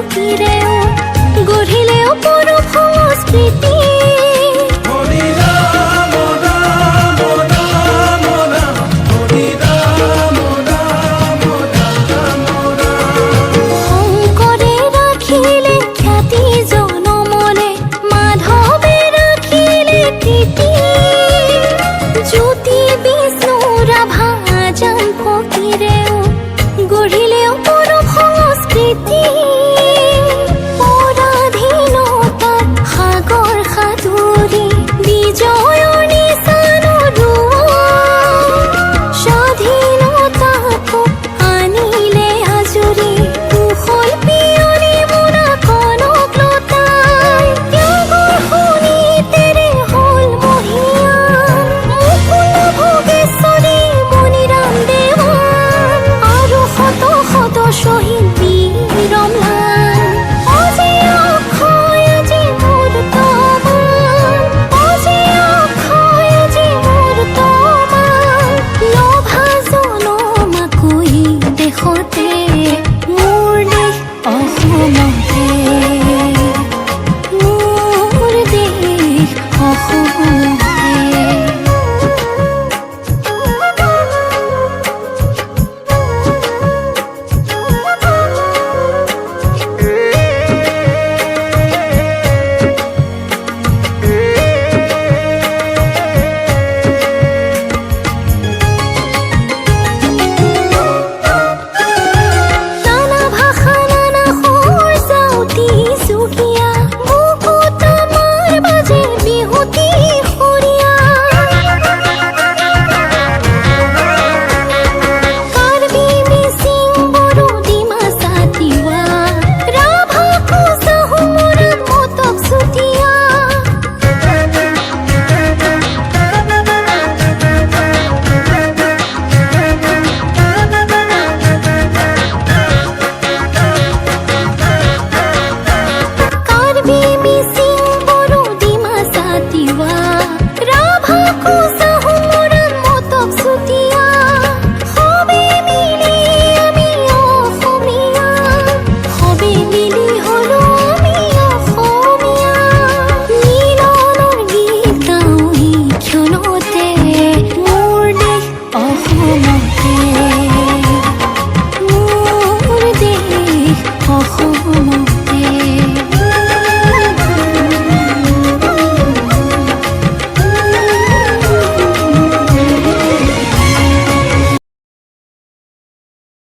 ফকিৰেও গঢ়িলেও পৰম সংস্কৃতি শংকৰে ৰাখিলে খ্যাতি জনমনে মাধৱে ৰাখিলে কীৰ্তি জ্যোতি বিষ্ণু ৰাভা জান ফকিৰেও গঢ়িলেও পৰম সংস্কৃতি পৰাধীনতাত সাগৰ সাঁতুৰি বিজয়ৰ নিচান উৰুৱা স্বাধীনতাকো আনিলে আজৰি কুশল পিয়লি মোনা কনক লতাই ত্যাগৰ শোণিতেৰে হ'ল মহীয়ান মুকুল ভোগেশ্বৰী মণিৰাম দেৱান আৰু শত শত শ্বহীদ বীৰ অম্লান অজি অক্ষয় আজি মূৰ্তমান অজি অক্ষয় আজি মূৰ্তমান লভা জনমাকৈ দেশতে মোৰ দেশ অসমতে